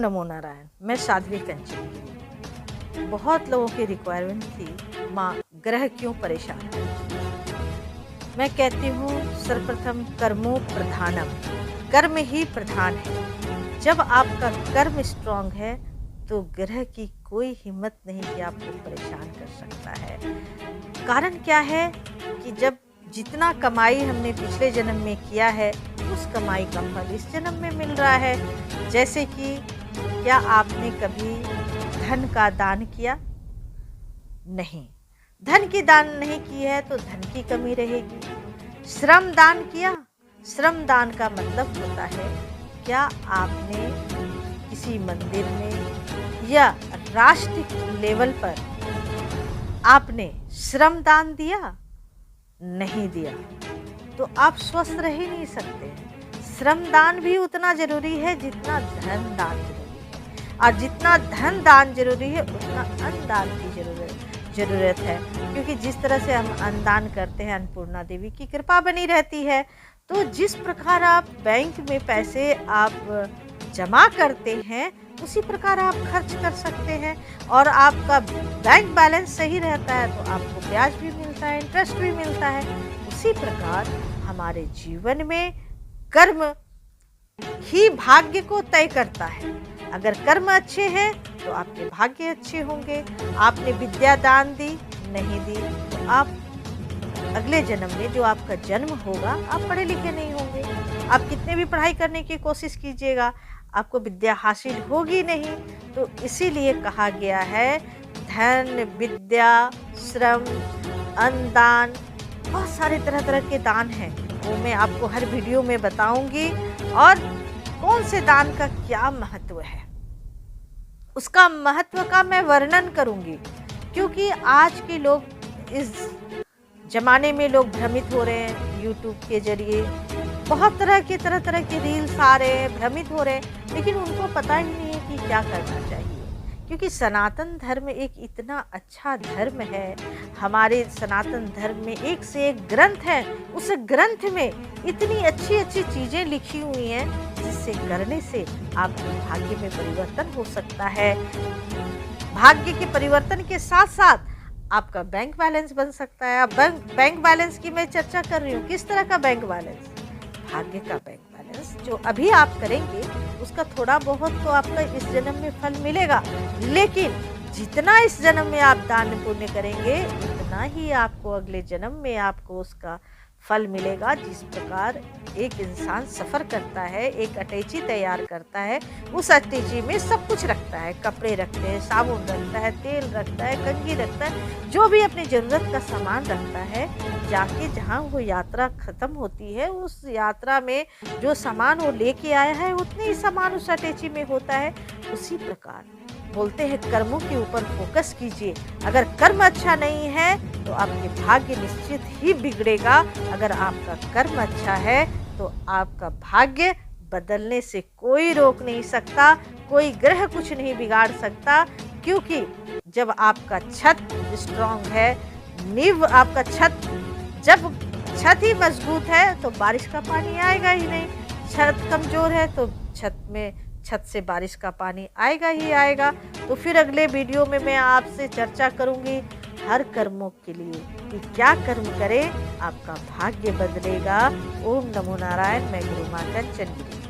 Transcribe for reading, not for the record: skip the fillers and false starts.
नमो नारायण। मैं साध्वी कंचन। बहुत लोगों की रिक्वायरमेंट थी, माँ ग्रह क्यों परेशान करते हैं। मैं कहती हूँ सर्वप्रथम कर्मो प्रधानम, कर्म ही प्रधान है। जब आपका कर्म स्ट्रांग है तो ग्रह की कोई हिम्मत नहीं कि आपको परेशान कर सकता है। कारण क्या है कि जब जितना कमाई हमने पिछले जन्म में किया है उस कमाई का फल इस जन्म में मिल रहा है। जैसे कि क्या आपने कभी धन का दान किया? नहीं। धन की दान नहीं की है तो धन की कमी रहेगी। श्रम दान किया? श्रम दान का मतलब होता है क्या आपने किसी मंदिर में या राष्ट्रीय लेवल पर आपने श्रम दान दिया? नहीं दिया तो आप स्वस्थ रह ही नहीं सकते। श्रम दान भी उतना जरूरी है जितना धन दान जरूरी है, और जितना धन दान जरूरी है उतना अन्न दान की जरूरत है। क्योंकि जिस तरह से हम अन्न दान करते हैं अन्नपूर्णा देवी की कृपा बनी रहती है। तो जिस प्रकार आप बैंक में पैसे आप जमा करते हैं उसी प्रकार आप खर्च कर सकते हैं, और आपका बैंक बैलेंस सही रहता है तो आपको ब्याज भी मिलता है, इंटरेस्ट भी मिलता है। उसी प्रकार हमारे जीवन में कर्म ही भाग्य को तय करता है। अगर कर्म अच्छे हैं तो आपके भाग्य अच्छे होंगे। आपने विद्या दान दी, नहीं दी तो आप अगले जन्म में जो आपका जन्म होगा आप पढ़े लिखे नहीं होंगे। आप कितने भी पढ़ाई करने की कोशिश कीजिएगा आपको विद्या हासिल होगी नहीं। तो इसीलिए कहा गया है धन, विद्या, श्रम, अन्न दान, बहुत सारे तरह तरह के दान हैं। वो मैं आपको हर वीडियो में बताऊंगी, और कौन से दान का क्या महत्व है उसका महत्व का मैं वर्णन करूंगी। क्योंकि आज के लोग इस जमाने में लोग भ्रमित हो रहे हैं। यूट्यूब के जरिए बहुत तरह के रील्स आ रहे हैं, भ्रमित हो रहे हैं, लेकिन उनको पता ही नहीं है कि क्या करना चाहिए। क्योंकि सनातन धर्म एक इतना अच्छा धर्म है। हमारे सनातन धर्म में एक से एक ग्रंथ है, उस ग्रंथ में इतनी अच्छी अच्छी चीज़ें लिखी हुई हैं जिससे करने से आपके भाग्य में परिवर्तन हो सकता है। भाग्य के परिवर्तन के साथ साथ आपका बैंक बैलेंस बन सकता है। अब बैंक बैलेंस की मैं चर्चा कर रही हूँ। किस तरह का बैंक बैलेंस? भाग्य का बैंक बैलेंस। जो अभी आप करेंगे उसका थोड़ा बहुत तो आपका इस जन्म में फल मिलेगा, लेकिन जितना इस जन्म में आप दान पुण्य करेंगे उतना ही आपको अगले जन्म में आपको उसका फल मिलेगा। जिस प्रकार एक इंसान सफ़र करता है, एक अटैची तैयार करता है, उस अटैची में सब कुछ रखता है, कपड़े रखते हैं, साबुन रखता है, तेल रखता है, कंघी रखता है, जो भी अपनी ज़रूरत का सामान रखता है। जाके जहाँ वो यात्रा ख़त्म होती है उस यात्रा में जो सामान वो लेके आया है उतने ही सामान उस अटैची में होता है। उसी प्रकार बोलते हैं कर्मों के ऊपर फोकस कीजिए। अगर कर्म अच्छा नहीं है तो आपके भाग्य निश्चित ही बिगड़ेगा। अगर आपका कर्म अच्छा है तो आपका भाग्य बदलने से कोई रोक नहीं सकता, कोई ग्रह कुछ नहीं बिगाड़ सकता। क्योंकि जब आपका छत स्ट्रांग है, नींव आपका जब छत ही मजबूत है तो बारिश का पानी आएगा ही नहीं। छत कमजोर है तो छत से बारिश का पानी आएगा ही आएगा। तो फिर अगले वीडियो में मैं आपसे चर्चा करूंगी हर कर्मों के लिए कि क्या कर्म करें आपका भाग्य बदलेगा। ओम नमो नारायण। मैं गुरु माँ कंचन गिरी।